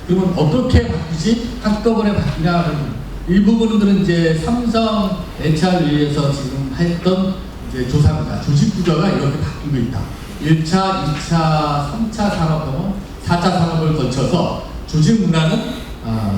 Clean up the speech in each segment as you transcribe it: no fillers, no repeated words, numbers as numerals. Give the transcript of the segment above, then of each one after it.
그러면 어떻게 바뀌지? 한꺼번에 바뀌냐? 이 부분들은 이제 삼성 HR위에서 지금 했던 이제 조사입니다. 조직 구조가 이렇게 바뀌고 있다. 1차, 2차, 3차 산업, 4차 산업을 거쳐서 조직 문화는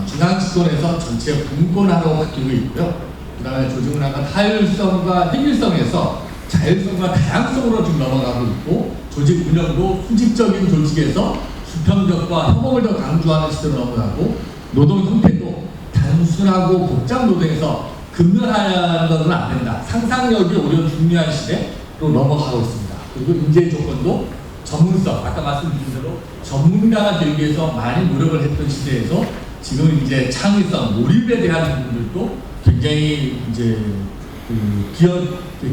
중앙 집권에서 전체 분권화로 바뀌고 있고요. 그 다음에 조직 문화가 타율성과 획일성에서 자율성과 다양성으로 지금 넘어가고 있고, 조직 운영도 수직적인 조직에서 수평적과 협업을 더 강조하는 시대로 넘어가고, 노동 형태도 단순하고 복잡 노동에서 근면하는 것은 안 된다. 상상력이 오히려 중요한 시대로 넘어가고 있습니다. 그리고 인재 조건도 전문성, 아까 말씀드린 대로 전문가가 되기 위해서 많이 노력을 했던 시대에서 지금 이제 창의성, 몰입에 대한 부분들도 굉장히 이제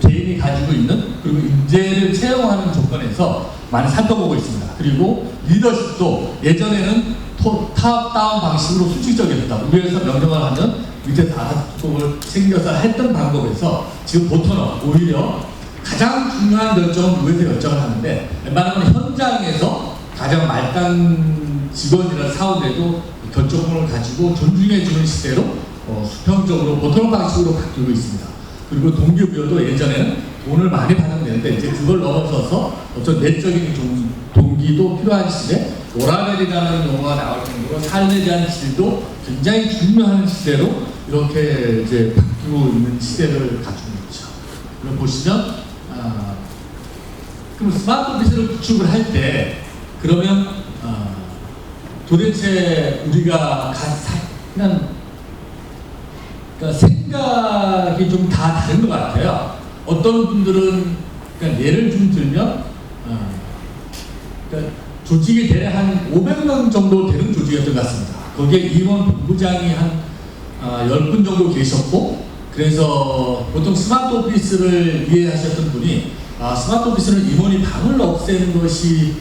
개인이 가지고 있는, 그리고 인재를 채용하는 조건에서 많이 살펴보고 있습니다. 그리고 리더십도 예전에는 탑다운 방식으로 수직적이었다. 위에서 명령을 하면 밑에 다속을 챙겨서 했던 방법에서 지금 보통은 오히려 가장 중요한 결정은 위에서 결정을 하는데, 웬만하면 현장에서 가장 말단 직원이나 사원에도 결정권을 가지고 존중해주는 시대로 수평적으로 보통 방식으로 바뀌고 있습니다. 그리고 동기부여도 예전에는 돈을 많이 받으면 되는데 이제 그걸 넘어서서 어떤 내적인 동기도 필요한 시대, 모라벨이라는 용어가 나올 정도로 삶에 대한 질도 굉장히 중요한 시대로 이렇게 이제 바뀌고 있는 시대를 갖추고 있죠. 그럼 보시면 그럼 스마트 오피스를 구축을 할 때 그러면 도대체 우리가 그냥 그러니까 생각이 좀 다 다른 것 같아요. 어떤 분들은 그러니까 예를 좀 들면 그러니까 조직이 대략 한 500명 정도 되는 조직이었던 것 같습니다. 거기에 임원 본부장이 한 10분 정도 계셨고, 그래서 보통 스마트 오피스를 이해하셨던 분이 스마트 오피스는 임원이 방을 없애는 것이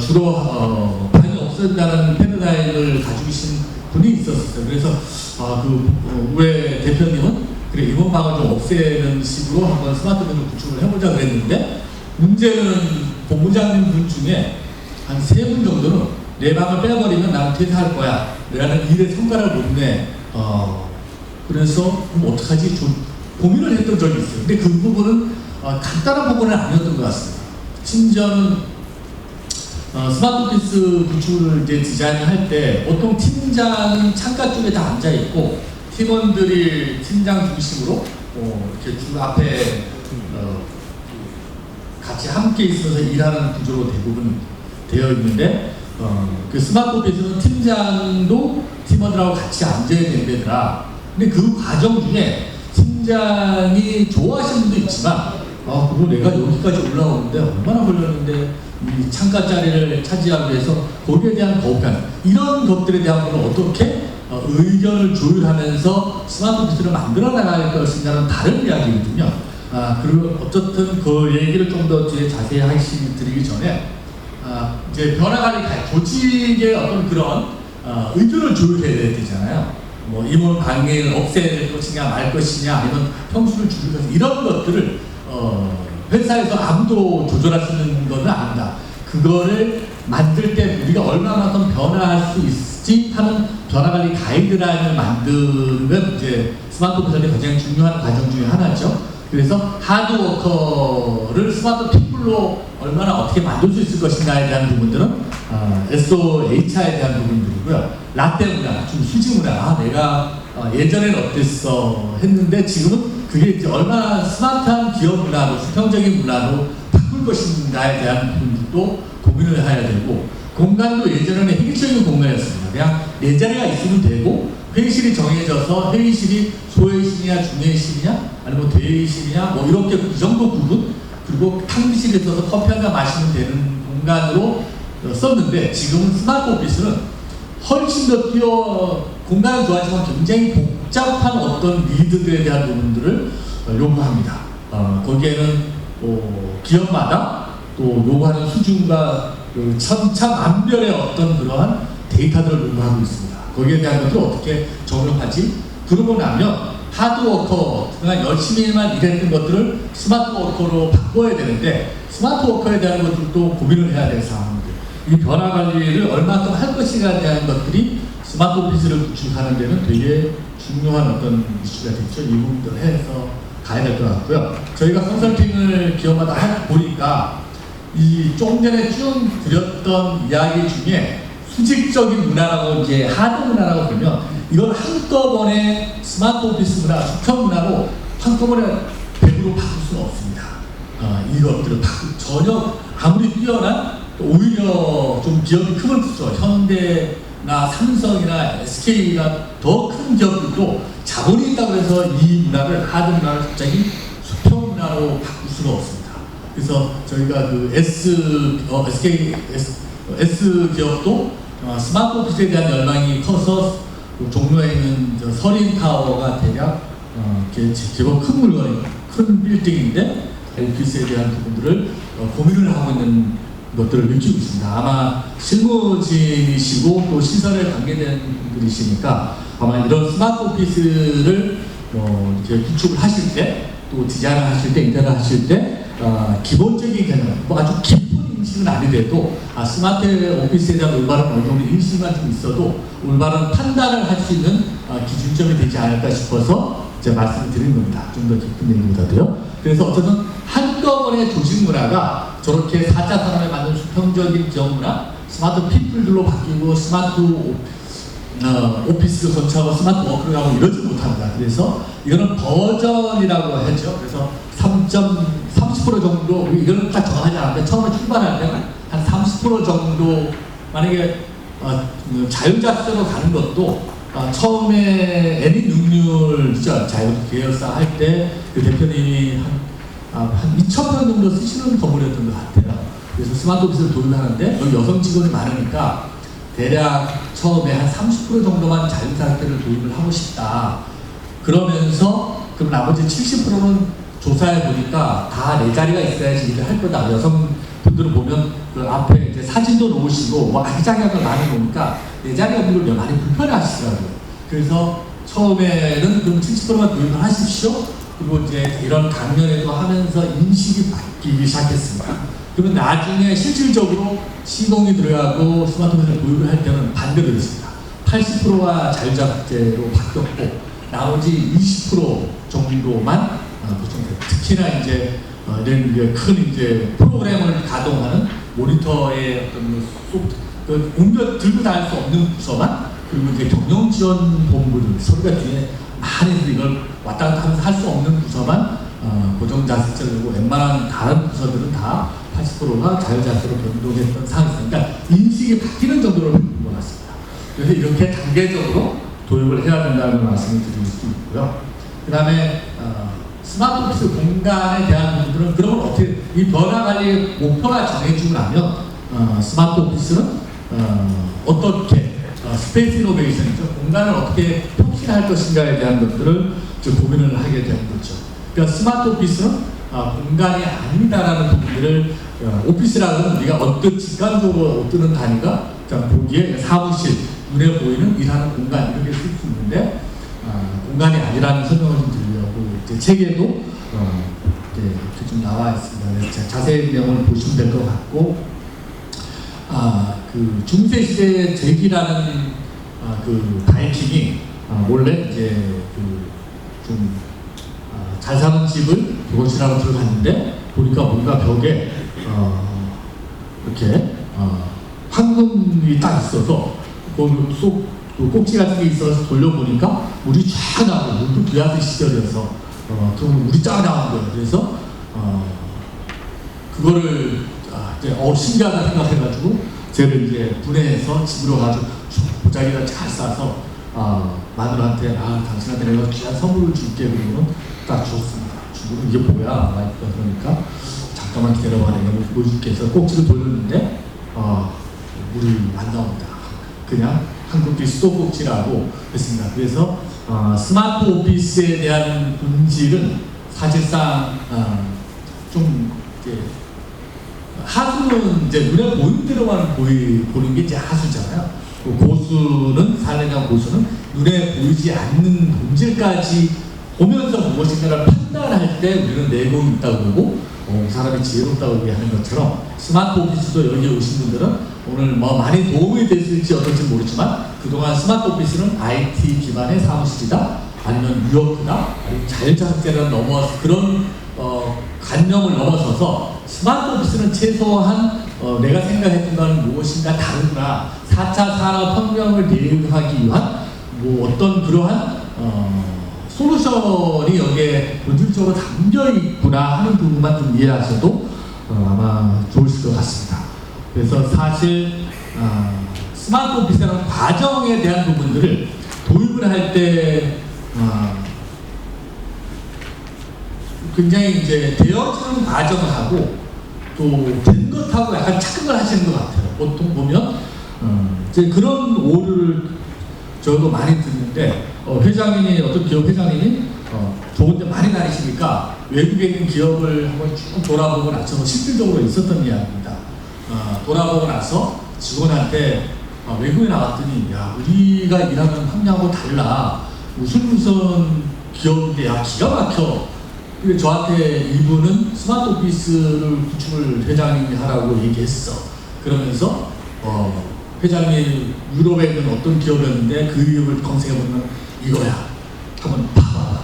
주로 방이 없앤다는 패러다임을 가지고 계신 분이 있었어요. 그래서 우회 대표님은 그래 임원방을 좀 없애는 식으로 한번 스마트 오피스를 구축을 해보자 그랬는데, 문제는 본부장님 분 중에 한 3분 정도는 내 방을 빼버리면 나는 퇴사할 거야 라는 일에 성과를 못 내. 그래서 그럼 어떡하지? 좀 고민을 했던 적이 있어요. 근데 그 부분은 간단한 부분은 아니었던 것 같습니다. 심지어는 스마트 오피스 구축을 이제 디자인을 할 때 보통 팀장은 창가 쪽에 다 앉아 있고 팀원들이 팀장 중심으로 이렇게 줄 앞에 같이 함께 있으면서 일하는 구조로 대부분 되어 있는데, 그 스마트 오피스는 팀장도 팀원들하고 같이 앉아야 된다더라. 근데 그 과정 중에 팀장이 좋아하시는 분도 있지만 그거 내가 여기까지 올라오는데 얼마나 걸렸는데 이 창가 자리를 차지하기 위해서 거기에 대한 거부감, 이런 것들에 대한 거는 어떻게 의견을 조율하면서 스마트 오피스를 만들어 나갈 것인가는 다른 이야기거든요. 그리고 어쨌든 그 얘기를 좀 더 뒤에 자세히 드리기 전에 이제 변화관리 조직의 어떤 그런 의견을 조율해야 되잖아요. 뭐 임원 방해를 없애야 것이냐 말 것이냐, 아니면 평수를 줄일 것이냐, 이런 것들을 회사에서 아무도 조절할 수 있는 것은 아니다. 그거를 만들 때 우리가 얼마만큼 변화할 수 있을지 하는 변화관리 가이드라인을 만드는 건 이제 스마트 오피스의 가장 중요한 과정 중에 하나죠. 그래서 하드워커를 스마트 피플로 얼마나 어떻게 만들 수 있을 것인가에 대한 부분들은 SOHR에 대한 부분들이고요. 라떼 문화, 좀 수직 문화, 내가 예전에는 어땠어 했는데 지금은 그게 이제 얼마나 스마트한 기업 문화로, 수평적인 문화로 바꿀 것인가에 대한 부분도 고민을 해야 되고, 공간도 예전에는 획일적인 공간이었습니다. 그냥 내 자리가 있으면 되고, 회의실이 정해져서 회의실이 소회의실이냐 중회의실이냐 아니면 대회의실이냐 뭐 이렇게 이 정도 구분, 그리고 탕비실에 있어서 커피 한잔 마시면 되는 공간으로 썼는데, 지금은 스마트 오피스는 훨씬 더 공간은 좋아지만 굉장히 복잡한 어떤 니드들에 대한 부분들을 요구합니다. 거기에는 기업마다 또 요구하는 수준과 천차만별의 어떤 그러한 데이터들을 요구하고 있습니다. 거기에 대한 것들을 어떻게 적용하지? 그러고 나면 하드워커, 그러니까 열심히만 일했던 것들을 스마트 워커로 바꿔야 되는데, 스마트 워커에 대한 것들도 고민을 해야 될 상황들. 이 변화 관리를 얼마큼 할 것인가에 대한 것들이 스마트 오피스를 구축하는 데는 되게 중요한 어떤 이슈가 됐죠. 이 부분들 해서 가야 될 것 같고요. 저희가 컨설팅을 기업마다 하다 보니까 이 조금 전에 쭉 드렸던 이야기 중에 수직적인 문화라고 이제 하드 문화라고 그러면 이걸 한꺼번에 스마트 오피스 문화, 수평 문화로 한꺼번에 100으로 바꿀 수는 없습니다. 이것들을 전혀 아무리 뛰어난 오히려 좀 기업이 크면 크죠. 현대나 삼성이나 SK가 더 큰 기업들도 자본이 있다고 해서 이 문화를 하드 문화를 갑자기 수평 문화로 바꿀 수가 없습니다. 그래서 저희가 그 S 기업도 스마트 오피스에 대한 열망이 커서 종로에 있는 서린타워가 대략 제법 큰 물건이 큰 빌딩인데 오피스에 대한 부분들을 고민을 하고 있는 것들을 느끼고 있습니다. 아마 실무진이시고 또 시설에 관계된 분들이시니까 아마 이런 스마트 오피스를 이렇게 구축을 하실 때 또 디자인을 하실 때 인테리어 하실 때 기본적인 개념, 뭐 아주 깊은 인식은 아니더라도 스마트 오피스에 대한 올바른 어느 정도 인식만 좀 있어도 올바른 판단을 할 수 있는 기준점이 되지 않을까 싶어서 제가 말씀을 드린 겁니다. 좀 더 깊은 얘기보다도요. 그래서 어쨌든 한꺼번에 조직 문화가 저렇게 4차 산업에 맞는 수평적인 기업 문화, 스마트 피플들로 바뀌고 스마트 오피스를 거쳐하고 스마트 워크를 하고 이러지 못합니다. 그래서 이거는 버전이라고 하죠. 그래서 30% 정도, 이거는 딱 정하지 않았는데 처음에 출발할 때는 한 30% 정도 만약에 자율자습으로 가는 것도 처음에 애니 능률 자율 계열사 할 때 그 대표님이 한 2,000명 정도 쓰시는 건물이었던 것 같아요. 그래서 스마트 오피스를 도입하는데 여기 여성 직원이 많으니까 대략 처음에 한 30% 정도만 자율사택을 도입을 하고 싶다. 그러면서 그럼 나머지 70%는 조사해 보니까 다 내 자리가 있어야지 일을 할 거다. 여성분들은 보면 그 앞에 이제 사진도 놓으시고 뭐 아기자기하게 많이 보니까 내 자리가 없는 걸 많이 불편해 하시더라고요. 그래서 처음에는 그럼 70%만 도입을 하십시오. 그리고 이제 이런 강연회도 하면서 인식이 바뀌기 시작했습니다. 그러면 나중에 실질적으로 시공이 들어가고 스마트폰을 도입을 할 때는 반대로 됐습니다. 80%가 자율자택제로 바뀌었고 나머지 20% 정도만 특히나 이제 이런 큰 이제 프로그램을 가동하는 모니터의 어떤 소프트 옮겨 들고 다닐 수 없는 부서만 그리고 이제 경영지원본부들 소리가 뒤에 많이 이걸 왔다 갔다 하면서 할 수 없는 부서만 고정자습제를 웬만한 다른 부서들은 다 80%가 자율자습으로 변동했던 상황이었습니다. 그러니까 인식이 바뀌는 정도로 바뀐 것 같습니다. 그래서 이렇게 단계적으로 도입을 해야 된다는 말씀을 드릴 수 있고요. 그 다음에 스마트 오피스 공간에 대한 부분들은 그러면 어떻게 이 변화 관리 목표가 정해지고 나면 스마트 오피스는 어떻게 스페이스 이노베이션이죠. 공간을 어떻게 혁신할 것인가에 대한 것들을 좀 고민을 하게 되는 거죠. 그러니까 스마트 오피스는 공간이 아니다라는 부분들을 오피스라는 우리가 어떤 직관적으로 뜨는 단위가 보기에 사무실, 눈에 보이는 일하는 공간 이렇게 쓸 수 있는데 공간이 아니라는 설명을 좀 드리려고 이제 책에도 이렇게 좀 나와 있습니다. 자세히 내용을 보시면 될 것 같고 그 중세 시대의 제기라는 그 바이킹이 몰래 이제 좀 잘 사는 집을 그곳이라고 들어갔는데 보니까 뭔가 벽에 이렇게 황금이 딱 있어서 그 속 꼭지 같은 게 있어서 돌려보니까 물이 쫙 나오고 물도 비아스 시절이어서 그러면 물이 쫙 나온 거예요. 그래서 그거를 이제 신기하다 생각해가지고 쟤를 이제 분해해서 집으로 가지고 보자기를 잘 싸서 마누라한테 당신한테 내가 귀한 선물을 줄게 그러고는 딱 줬습니다. 주고 이게 뭐야? 와이프가 그러니까 잠깐만 기다려봐 내가 뭐 보여줄게 해서 꼭지를 돌렸는데 물이 안 나옵니다. 그냥 한국기 수도꼭지라고 했습니다. 그래서 스마트 오피스에 대한 본질은 사실상 좀 이제 하수는 이제 눈에 보이는 대로만 보는 게 이제 하수잖아요. 고수는 사례가 고수는 눈에 보이지 않는 본질까지 보면서 무엇인가를 판단할 때 우리는 내공이 있다고 보고 사람이 지혜롭다고 얘기하는 것처럼 스마트 오피스도 여기 오신 분들은 오늘 뭐 많이 도움이 됐을지 어떨지 모르지만 그동안 스마트 오피스는 IT 기반의 사무실이다, 아니면 뉴욕이다, 아니면 자율자격제를 넘어서 그런 관념을 넘어서서 스마트 오피스는 최소한 내가 생각했던 건 무엇인가 다르구나, 4차 산업혁명을 대응하기 위한 뭐 어떤 그러한 솔루션이 여기에 본질적으로 담겨 있구나 하는 부분만 좀 이해하셔도 아마 좋으실 것 같습니다. 그래서 사실 스마트 오피스라는 과정에 대한 부분들을 도입을 할 때 굉장히 이제 되어지는 과정하고 또 된 것하고 약간 착각을 하시는 것 같아요. 보통 보면 이제 그런 오류를 저도 많이 듣는데 회장님이 어떤 기업 회장님이 좋은 데 많이 다니시니까 외국에 있는 기업을 한번 쭉 돌아보고 나서 실질적으로 있었던 이야기입니다. 돌아보고 나서 직원한테 외국에 나갔더니 야, 우리가 일하는 환경하고 달라, 무슨 기업인데 야, 기가 막혀. 근데 저한테 이분은 스마트 오피스를 구축을 회장님이 하라고 얘기했어. 그러면서 회장님이 유럽에 있는 어떤 기업이었는데 그 기업을 검색해보면 이거야. 한번 봐봐.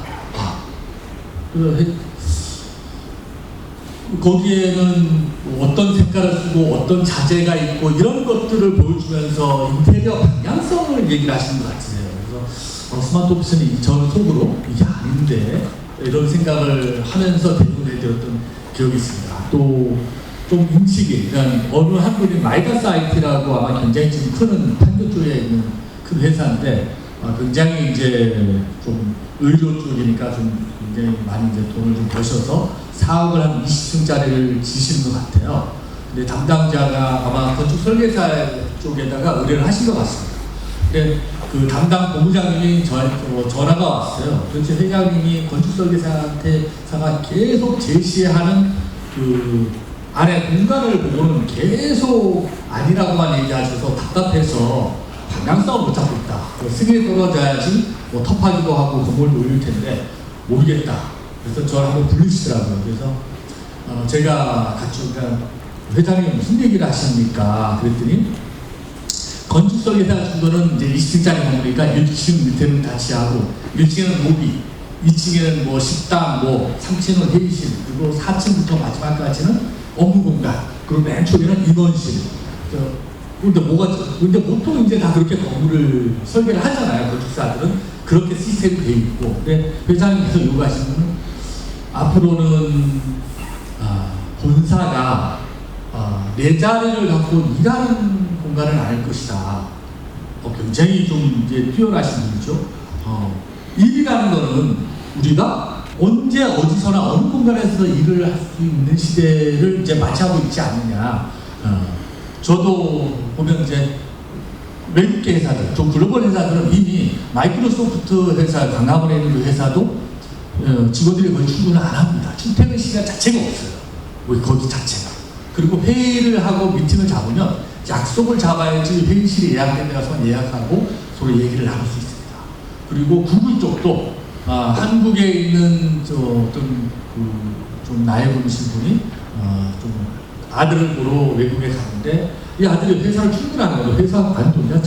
거기에는 어떤 색깔을 쓰고 어떤 자재가 있고 이런 것들을 보여주면서 인테리어 방향성을 얘기를 하시는 것 같으세요. 그래서 스마트 오피스는 저는 속으로 이게 아닌데 이런 생각을 하면서 대응을 해드렸던 기억이 있습니다. 또 좀 인식이, 그러니까 어느 한 분이 마이다스 IT라고 아마 굉장히 지금 큰 판교 쪽에 있는 큰 회사인데 굉장히 이제 좀 의료 쪽이니까 좀 굉장히 많이 이제 돈을 좀 버셔서 사업을 한 20층짜리를 지시는 것 같아요. 근데 담당자가 아마 건축 설계사 쪽에다가 의뢰를 하신 것 같습니다. 근데 그 담당 본부장님이 저한테 전화가 왔어요. 그래서 회장님이 건축 설계사한테가 계속 제시하는 그 안에 공간을 보고는 계속 아니라고만 얘기하셔서 답답해서 방향성을 못 잡고 있다. 승에 떨어져야지 뭐 텁하기도 하고 건물도 올릴 텐데 모르겠다. 그래서 저를 한번 부르시더라고요. 그래서 제가 같이 회장님 무슨 얘기를 하십니까? 그랬더니 건축 설계사 정도는 이제 20층짜리 건물이니까 1층 밑에는 다 지하고 1층에는 로비, 2층에는 뭐 식당, 뭐 3층은 회의실, 그리고 4층부터 마지막까지는 업무 공간, 그리고 맨 쪽에는 임원실. 근데 보통 이제 다 그렇게 건물을 설계를 하잖아요. 건축사들은 그렇게 시스템이 돼 있고. 근데 회장님께서 요구하시는 거는 앞으로는 본사가 내 자리를 갖고 일하는 공간을 알 것이다. 굉장히 좀 이제 뛰어나신 분이죠. 일이라는 거는 우리가 언제 어디서나 어느 공간에서 일을 할 수 있는 시대를 이제 맞이하고 있지 않느냐. 저도 보면 이제 외국계 회사들, 좀 글로벌 회사들은 이미 마이크로소프트 회사, 강남원에 있는 그 회사도 직원들이 거의 출근을 안 합니다. 출퇴근 시간 자체가 없어요. 거기 자체가. 그리고 회의를 하고 미팅을 잡으면 약속을 잡아야지 회의실이 예약된 데 가서 예약하고 서로 얘기를 나눌 수 있습니다. 그리고 구글 쪽도 한국에 있는 어떤 좀 나이 분이신 분이 좀 아들을 보러 외국에 가는데 이 아들이 회사를 출근하는 거예요. 회사 안 돈이야?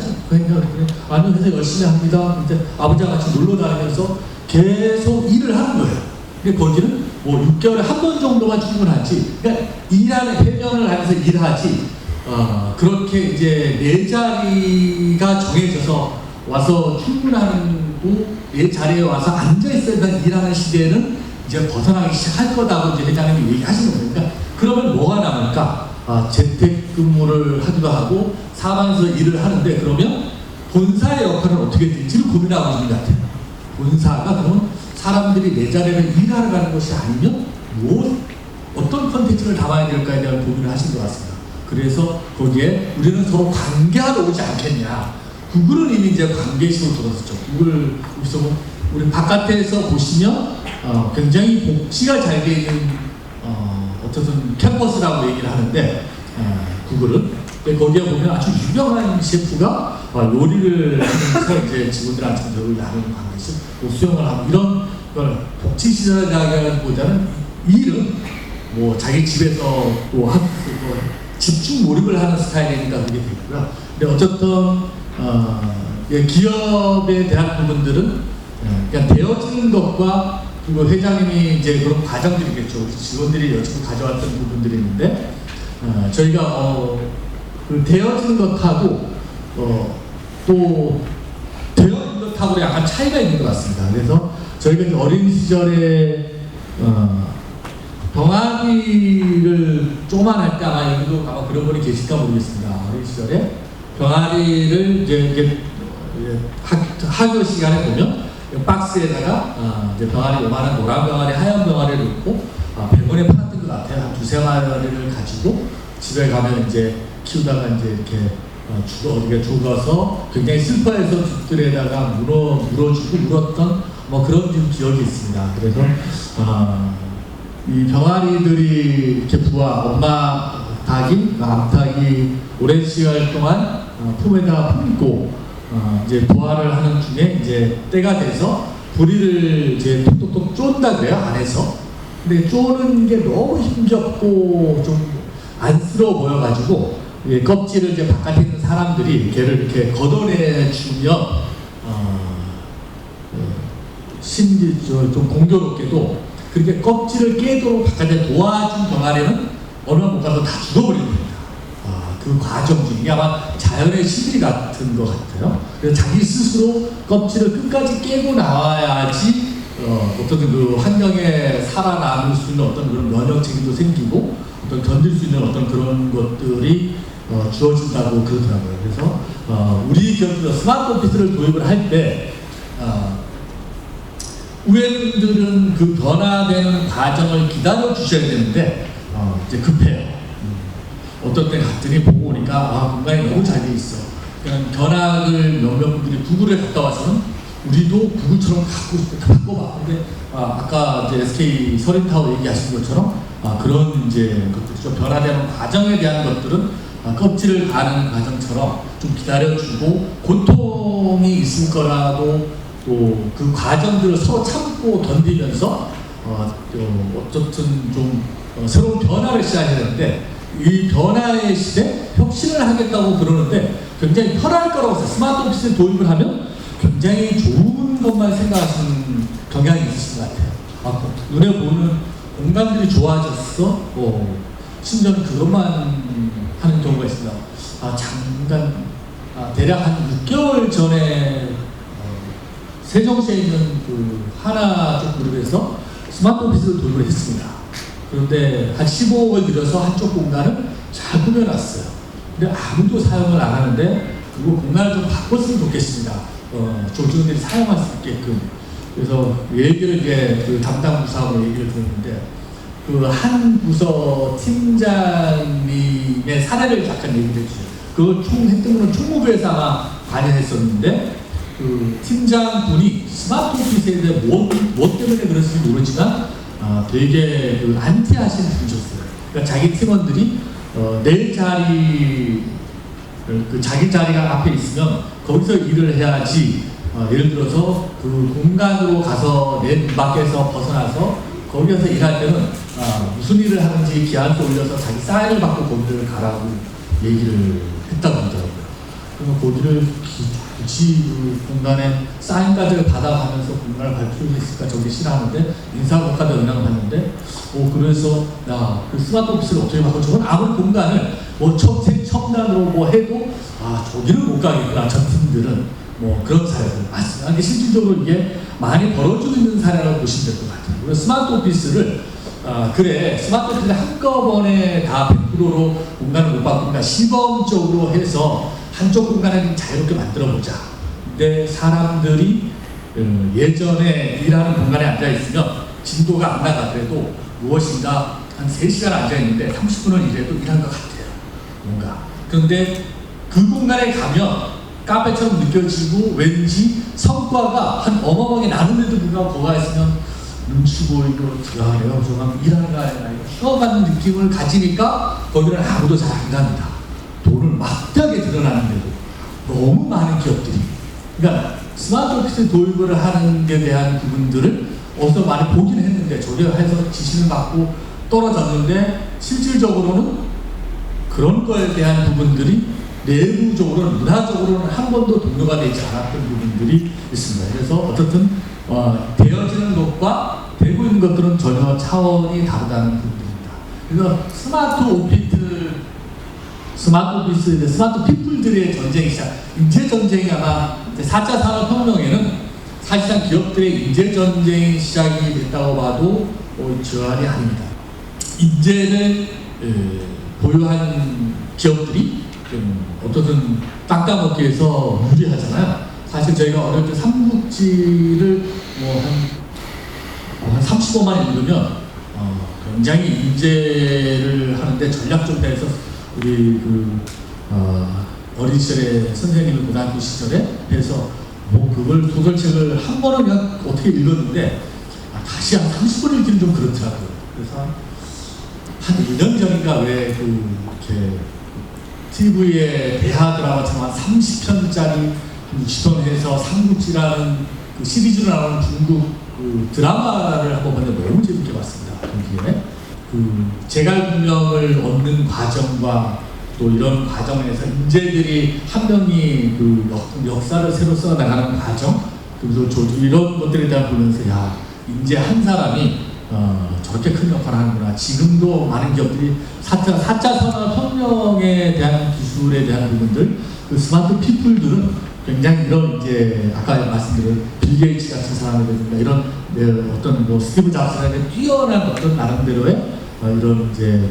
아니요, 회사 열심히 합니다. 근데 아버지와 같이 놀러 다니면서 계속 일을 하는 거예요. 근데 거기는 뭐 6개월에 한 번 정도만 출근하지. 그러니까 일하는, 해변을 하면서 일하지. 그렇게 이제 내 자리가 정해져서 와서 출근하는 거, 내 자리에 와서 앉아있어야 일하는 시대는 이제 벗어나기 시작할 거다고 이제 회장님이 얘기하시는 거예요. 그러니까 그러면 뭐가 남을까? 재택근무를 하기도 하고 사방에서 일을 하는데 그러면 본사의 역할은 어떻게 될지를 고민하고 있는 것 같아요. 본사가 그러면 사람들이 내 자리를 일하러 가는 것이 아니면 어떤 컨텐츠를 담아야 될까에 대한 고민을 하신 것 같습니다. 그래서 거기에 우리는 서로 관계하러 오지 않겠냐. 구글은 이미 이제 관계식으로 들어섰죠. 구글, 우리 바깥에서 보시면 굉장히 복지가 잘 되어 있는 어쨌든 캠퍼스라고 얘기를 하는데 구글은 거기에 보면 아주 유명한 셰프가 요리를 하면서 이제 직원들한테 요리를 나누는 관계식, 수영을 하고 이런 걸 복지시설이라기보다는 일은 뭐 자기 집에서 또 집중 몰입을 하는 스타일이니까 그게 되고요. 근데 어쨌든 기업에 대한 부분들은 그냥 되어지는 것과 그리고 회장님이 이제 그런 과정들이겠죠. 우리 직원들이 여지껏 가져왔던 부분들이 있는데 저희가 그 되어지는 것하고 또 되어진 것하고 약간 차이가 있는 것 같습니다. 그래서 저희가 이제 어린 시절에 병아리를 조그만 할 때 아마 여기도 아마 그런 분이 계실까 모르겠습니다. 어린 시절에 병아리를 이제 학교 시간에 보면 박스에다가 이제 병아리 요만한 노란 병아리, 하얀 병아리를 넣고 100원에 팔았던 것 같아요. 한 두세 마리를 가지고 집에 가면 이제 키우다가 이제 이렇게 어디가 죽어서 굉장히 슬퍼해서 집들에다가 물어주고 물었던 뭐 그런 좀 기억이 있습니다. 그래서 이 병아리들이 이렇게 부화, 엄마 닭이, 암탉이 오랜 시간 동안 품에다가 품고 이제 부화를 하는 중에 이제 때가 돼서 부리를 이제 톡톡톡 쫀다 그래요, 안에서. 근데 쪼는 게 너무 힘겹고 좀 안쓰러워 보여가지고 껍질을 이제 바깥에 있는 사람들이 걔를 이렇게 걷어내 주면 좀 공교롭게도 그렇게 껍질을 깨도록 바깥에 도와준 병아리는 어느 날 못 가서 다 죽어버립니다. 그 과정 중에 아마 자연의 시비 같은 것 같아요. 그래서 자기 스스로 껍질을 끝까지 깨고 나와야지 어떤 그 환경에 살아남을 수 있는 어떤 그런 면역 체계도 생기고 어떤 견딜 수 있는 어떤 그런 것들이 주어진다고 그러더라고요. 그래서 우리 기업에서 스마트 오피스를 도입을 할 때 우회분들은 그 변화되는 과정을 기다려 주셔야 되는데 이제 급해요. 어떤 때 갔더니 보고 오니까 공간이 너무 잘 돼 있어. 그냥 견학을 몇몇 분들이 구글에 갔다 와서는 우리도 구글처럼 갖고 싶다 바꿔봐. 근데 아까 이제 SK 서린타워 얘기하신 것처럼 그런 이제 것들이죠. 변화되는 과정에 대한 것들은 껍질을 가는 과정처럼 좀 기다려주고 고통이 있을 거라도 또 그 과정들을 서로 참고 견디면서 어쨌든 좀 새로운 변화를 시작해야 되는데 이 변화의 시대 혁신을 하겠다고 그러는데 굉장히 편할 거라고 해서 스마트 오피스를 도입을 하면 굉장히 좋은 것만 생각하시는 경향이 있으신 것 같아요. 눈에 보는 공간들이 좋아졌어. 심지어는 그것만 하는 경우가 있습니다. 잠깐 대략 한 6개월 전에 세종시에 있는 그 하나 쪽 그룹에서 스마트 오피스를 도입을 했습니다. 그런데 한 15억을 들여서 한쪽 공간을 잘 꾸며놨어요. 근데 아무도 사용을 안 하는데 그거 공간을 좀 바꿨으면 좋겠습니다. 조직원들이 사용할 수 있게끔. 그래서 얘기를 이제 그 담당 부서하고 얘기를 들었는데 그 한 부서 팀장님의 사례를 잠깐 얘기를 해주세요. 그걸 했던 거는 총무부에서 아마 관여했었는데 그 팀장분이 스마트 오피스에 대해 뭐 때문에 그랬을지 모르지만 되게 그 안티하신 분이셨어요. 그러니까 자기 팀원들이 내 자리 그 자기 자리가 앞에 있으면 거기서 일을 해야지. 예를 들어서 그 공간으로 가서 내 밖에서 벗어나서 거기서 일할 때는 무슨 일을 하는지 기한서 올려서 자기 사인을 받고 거기를 가라고 얘기를 했다고 하더라고요. 그래서 거기를 굳이 그 공간에 사인까지 받아가면서 공간을 갈 필요가 있을까 저기 싫어하는데 인사고과도 영향을 받는데 그래서 그 스마트 오피스를 어떻게 바꿔 저건 아무리 공간을 뭐 첨단으로 뭐 해도 저기를 못 가겠구나 저 팀들은 뭐 그런 사례들 맞습니다. 이게 실질적으로 이게 많이 벌어지고 있는 사례라고 보시면 될 것 같아요. 그래서 스마트 오피스를 스마트 오피스를 한꺼번에 다 100%로 공간을 못 바꾼다 시범적으로 해서 한쪽 공간을 좀 자유롭게 만들어보자. 근데 사람들이 예전에 일하는 공간에 앉아있으면 진도가 안 나가더라도 무엇인가 한 3시간 앉아있는데 30분을 일해도 일한 것 같아요. 뭔가. 그런데 그 공간에 가면 카페처럼 느껴지고 왠지 성과가 한 어마어마하게 나는데도 불구하고 거기 있으면 눈치 보이고 내가 저만 일하는 거 아니라 휴업하는 느낌을 가지니까 거기는 아무도 잘 안 갑니다. 돈을 막대하게 드러나는데도 너무 많은 기업들이 그러니까 스마트 오피스 도입을 하는 데 대한 부분들을 어디서 많이 보기는 했는데 저게 해서 지시를 받고 떨어졌는데 실질적으로는 그런 거에 대한 부분들이 내부적으로는 문화적으로는 한 번도 동료가 되지 않았던 부분들이 있습니다. 그래서 어떻든 되어지는 것과 되고 있는 것들은 전혀 차원이 다르다는 부분입니다. 그래서 스마트 오피스, 스마트 피플들의 전쟁이 시작. 인재 전쟁이 아마 4차 산업혁명에는 사실상 기업들의 인재 전쟁이 시작이 됐다고 봐도 저할이 아닙니다. 인재를 보유한 기업들이 어떻든 땅 따먹기에서 유리하잖아요. 사실 저희가 어릴 때 삼국지를 한 35만 읽으면 굉장히 인재를 하는데 전략적대에서 우리 어린 시절에 선생님이 고등학교 시절에 해서 그걸 소설책을 한 번은 그냥 어떻게 읽었는데 다시 한 30번 읽기는 좀 그렇더라고요. 그래서 한 2년 전인가 왜 이렇게 TV에 대하 드라마처럼 한 30편짜리 60편 해서 삼국지라는 그 시리즈로 나오는 중국 드라마를 한번 봤는데 너무 재밌게 봤습니다. 거기에 제갈공명을 얻는 과정과 또 이런 과정에서 인재들이 한 명이 역사를 새로 써나가는 과정, 그래서 이런 것들에 대한 보면서 인재 한 사람이 저렇게 큰 역할을 하는구나. 지금도 많은 기업들이 4차 산업혁명에 대한 기술에 대한 부분들, 스마트 피플들은 굉장히 이런 이제 아까 말씀드린 빌 게이츠 같은 사람이라든가 이런 어떤 스티브 잡스라는 뛰어난 어떤 나름대로의 이런 이제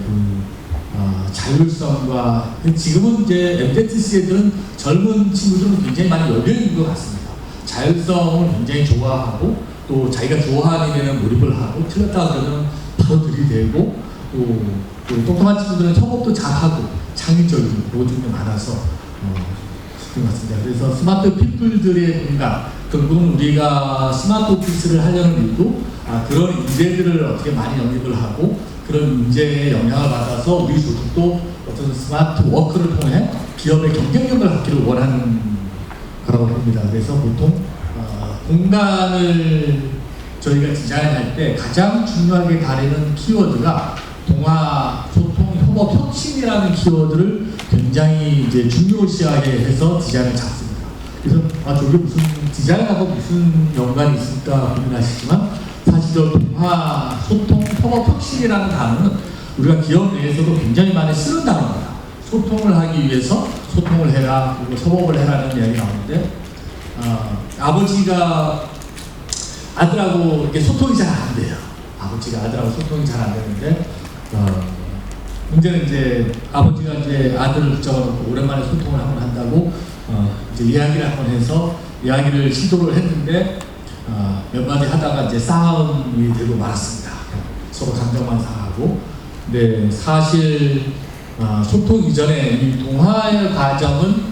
자율성과 지금은 이제 MZ세대들은 젊은 친구들은 굉장히 많이 열려 있는 것 같습니다. 자율성을 굉장히 좋아하고 또 자기가 좋아하는 일에는 몰입을 하고 틀렸다 그러면 바로 들이대고 또 똑똑한 친구들은 협업도 잘하고 창의적이고 모든 게 많아서 그런 것 같습니다. 그래서 스마트 피플들의 공간, 결국은 우리가 스마트 오피스를 하려는 일도 그런 인재들을 어떻게 많이 영입을 하고 그런 인재의 영향을 받아서 우리 조직도 어떤 스마트 워크를 통해 기업의 경쟁력을 갖기를 원하는 거라고 봅니다. 그래서 보통 공간을 저희가 디자인할 때 가장 중요하게 다루는 키워드가 동화, 소통, 협업, 혁신이라는 키워드를 굉장히 이제 중요시하게 해서 디자인을 잡습니다. 그래서 저게 무슨 디자인하고 무슨 연관이 있을까 고민하시지만 사실 저 동화, 소통, 협업, 혁신이라는 단어는 우리가 기업 내에서도 굉장히 많이 쓰는 단어입니다. 소통을 하기 위해서 소통을 해라, 그리고 협업을 해라는 이야기 나오는데 아버지가 아들하고 이렇게 소통이 잘 안 돼요. 아버지가 아들하고 소통이 잘 안 되는데 문제는 이제 아버지가 이제 아들을 붙잡아놓고 오랜만에 소통을 한번 한다고 이제 이야기를 한번 해서 이야기를 시도를 했는데 몇 마디 하다가 이제 싸움이 되고 말았습니다. 서로 감정만 상하고. 근데 사실 소통 이전에 이 동화의 과정은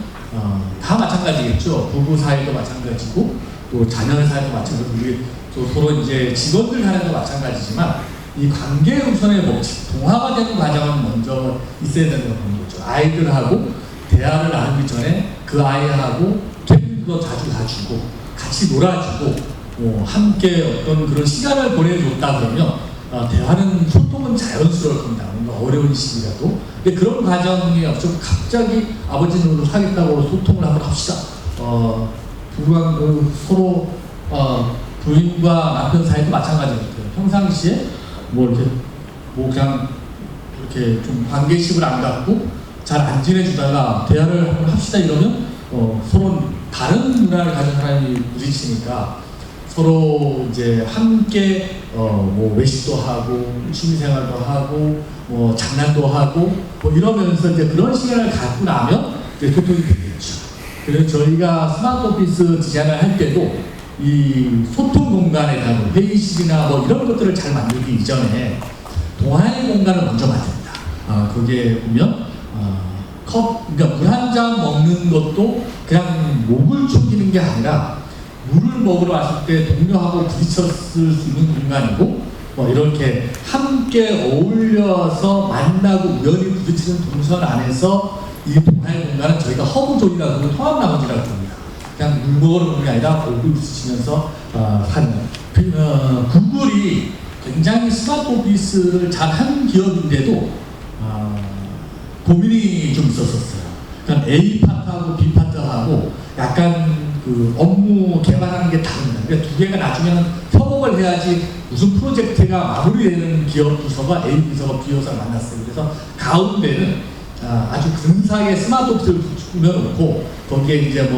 다 마찬가지겠죠. 부부 사이도 마찬가지고 또 자녀 사이도 마찬가지고 우리 또 서로 이제 직원들 간에도 마찬가지지만 이 관계 우선의 법칙, 동화가 되는 과정은 먼저 있어야 되는 거죠. 아이들하고 대화를 나누기 전에 그 아이하고 캠핑도 자주 가주고 같이 놀아주고 함께 어떤 그런 시간을 보내줬다 그러면 대화는 소통은 자연스러울 겁니다. 뭔가 어려운 시기라도. 근데 그런 과정이 없죠. 갑자기 아버지는 하겠다고 소통을 한번 합시다. 부부가 서로 부인과 남편 사이도 마찬가지입니다. 평상시에 그냥 이렇게 좀 관계식을 안 갖고 잘 안 지내주다가 대화를 한번 합시다 이러면 서로 다른 문화를 가진 사람이 부딪히니까 서로 이제 함께 외식도 하고 취미생활도 하고 장난도 하고 이러면서 이제 그런 시간을 갖고 나면 이제 소통이 되겠죠. 그래서 저희가 스마트 오피스 디자인을 할 때도 이 소통 공간에 대한 회의실이나 이런 것들을 잘 만들기 이전에 동화의 공간을 먼저 만듭니다. 거기에 보면 그러니까 물 한 잔 먹는 것도 그냥 목을 죽이는 게 아니라 물을 먹으러 왔을 때 동료하고 부딪혔을 수 있는 공간이고 이렇게 함께 어울려서 만나고 우연히 부딪히는 동선 안에서 이 동화의 공간은 저희가 허브존이라고 하고 통합나머지라고 합니다. 그냥 물 먹으러 오는 게 아니라 얼굴 부딪히면서 하는 구글이 굉장히 스마트 오피스를 잘 하는 기업인데도 고민이 좀 있었었어요. 그러니까 A 파트하고 B 파트하고 약간 그 업무 개발하는 게 다릅니다. 그러니까 두 개가 나중에는 협업을 해야지 무슨 프로젝트가 마무리되는 기업 부서가 A 부서가 B 부서가 만났어요. 그래서 가운데는 아주 근사하게 스마트 오피스를 꾸며놓고 거기에 이제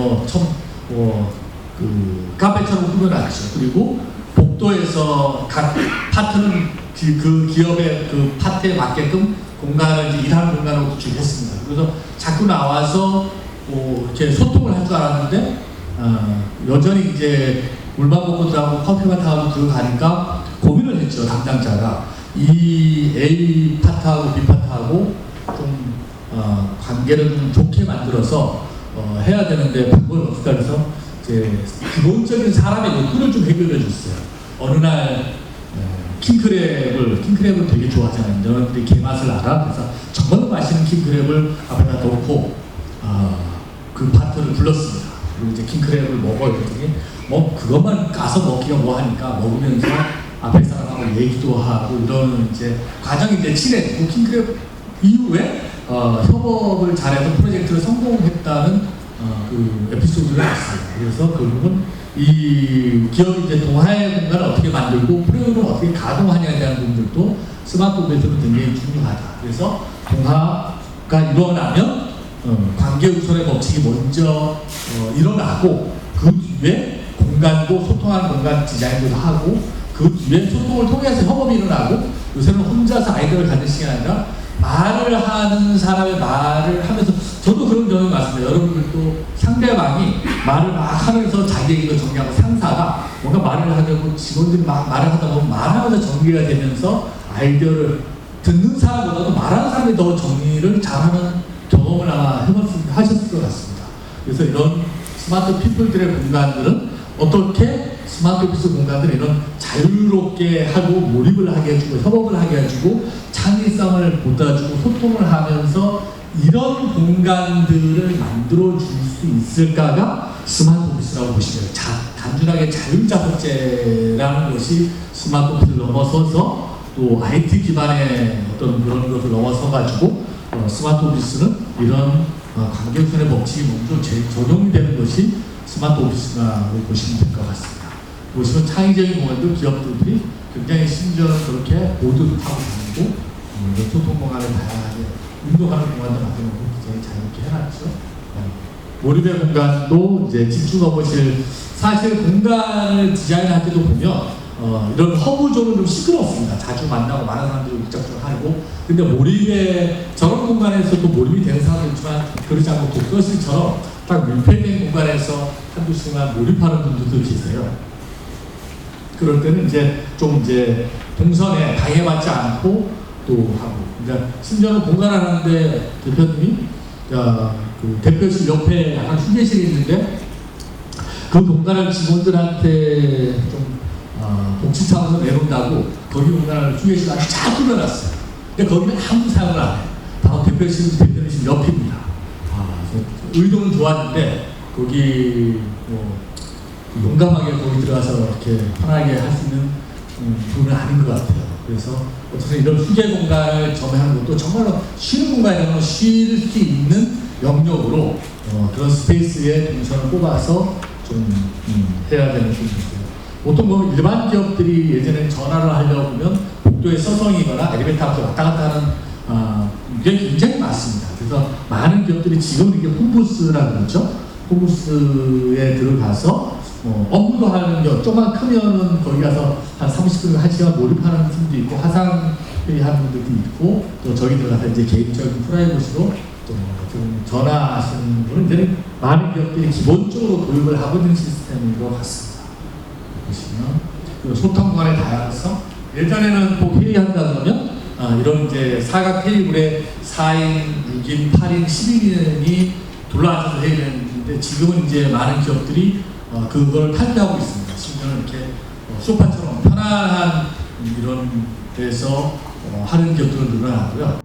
그 카페처럼 꾸며놨죠. 그리고 복도에서 각 파트는 그 기업의 그 파트에 맞게끔 공간을 이제 일하는 공간으로 구축했습니다. 그래서 자꾸 나와서 이렇게 소통을 할 줄 알았는데 여전히 이제 물만 먹고 들어가고 커피만 타고 들어가니까 고민을 했죠. 담당자가 이 A 파트하고 B 파트하고 좀 관계를 좀 좋게 만들어서 해야 되는데 방법이 없을까 해서 이제 기본적인 사람의 욕구를 좀 해결해 줬어요. 어느 날 킹크랩을 되게 좋아하잖아요. 너희들이 개맛을 알아? 그래서 정말 맛있는 킹크랩을 앞에다 놓고 그 파트를 불렀습니다. 그리고 이제 킹크랩을 먹어요. 그랬더니 그것만 까서 먹기가 뭐하니까 먹으면서 앞에 사람하고 얘기도 하고 이런 이제 과정이 이제 친해지고 킹크랩 이후에 협업을 잘해서 프로젝트를 성공했다는 그 에피소드를 봤어요. 그래서 결국은 이 기업이 이제 동화의 공간을 어떻게 만들고 프로그램을 어떻게 가동하냐에 대한 부분들도 스마트 오피스는 굉장히 중요하다. 그래서 동화가 일어나면 관계 우선의 법칙이 먼저 일어나고 그 뒤에 공간도 소통하는 공간 디자인도 하고 그 뒤에 소통을 통해서 협업이 일어나고 요새는 혼자서 아이디어를 가질 시간이 아니라 말을 하는 사람의 말을 하면서 저도 그런 경험이 많습니다. 여러분들도 상대방이 말을 막 하면서 자기 얘기를 정리하고 상사가 뭔가 말을 하려고 직원들이 막 말을 하다 보면 말하면서 정리가 되면서 아이디어를 듣는 사람보다도 말하는 사람이 더 정리를 잘하는 경험을 아마 하셨을 것 같습니다. 그래서 이런 스마트 피플들의 공간들은 어떻게 스마트 오피스 공간들은 이런 자유롭게 하고 몰입을 하게 해주고 협업을 하게 해주고 창의성을 돋아주고 소통을 하면서 이런 공간들을 만들어 줄 수 있을까가 스마트 오피스라고 보시면 단순하게 자율작업제라는 것이 스마트 오피스를 넘어서서 또 IT 기반의 어떤 그런 것을 넘어서 가지고 스마트 오피스는 이런 관계우선의 법칙이 먼저 적용이 되는 것이 스마트 오피스라고 보시면 될 것 같습니다. 보시면 창의적인 공간도 기업들이 굉장히 심지어는 그렇게 보드도 타고 다니고 소통 공간을 다양하게 운동하는 공간도 만들고 굉장히 자유롭게 해놨죠. 몰입의 공간도 이제 집중 업무실 사실 공간을 디자인할 때도 보면 이런 허브존은 좀 시끄럽습니다. 자주 만나고 많은 사람들이 울적증 하고 근데 몰입의 저런 공간에서도 몰입이 되는 사람도 있지만 그러지 않고 독서실처럼 딱 밀폐된 공간에서 한두 시간 몰입하는 분들도 계세요. 그럴 때는 이제 좀 이제 동선에 방해받지 않고 또 하고 그러니까 심지어는 공간을 하는데 대표님이 그 대표실 옆에 약간 휴게실이 있는데 그 공간을 직원들한테 좀 복지차원에서 내놓는다고 거기 공간을 휴게실 안에 쫙 꾸며놨어요. 근데 거기는 아무 사용을 안 해요. 바로 대표실 옆입니다. 의도는 좋았는데 거기 용감하게 거기 들어가서 이렇게 편하게 할 수 있는 부분은 아닌 것 같아요. 그래서 어쨌든 이런 휴게 공간을 점유하는 것도 정말로 쉬는 공간이라면 쉴 수 있는 영역으로 그런 스페이스의 동선을 뽑아서 좀 해야 되는 부분이고요. 보통 일반 기업들이 예전에 전화를 하려고 하면 복도에 서성이거나 엘리베이터 앞에 왔다 갔다 하는 게 굉장히 많습니다. 그래서 많은 기업들이 지금 이게 홈부스라고 그러죠. 홈부스에 들어가서 업무도 하는 게 조금만 크면은 거기 가서 한 30분, 1시간 몰입하는 분도 있고 화상회의 하는 분들도 있고 또 저기 들어가서 이제 개인적인 프라이버시로 좀 전화하시는 분은 이제 많은 기업들이 기본적으로 도입을 하고 있는 시스템인 것 같습니다. 보시면 소통 간의 다양성 예전에는 꼭 회의한다 그러면 이런 이제 사각 테이블에 4인, 6인, 8인, 11인이 둘러앉아서 회의를 했는데 지금은 이제 많은 기업들이 그걸 탈피하고 있습니다. 심지어는 이렇게 소파처럼 편안한 이런 데서 하는 기업들은 늘어나고요.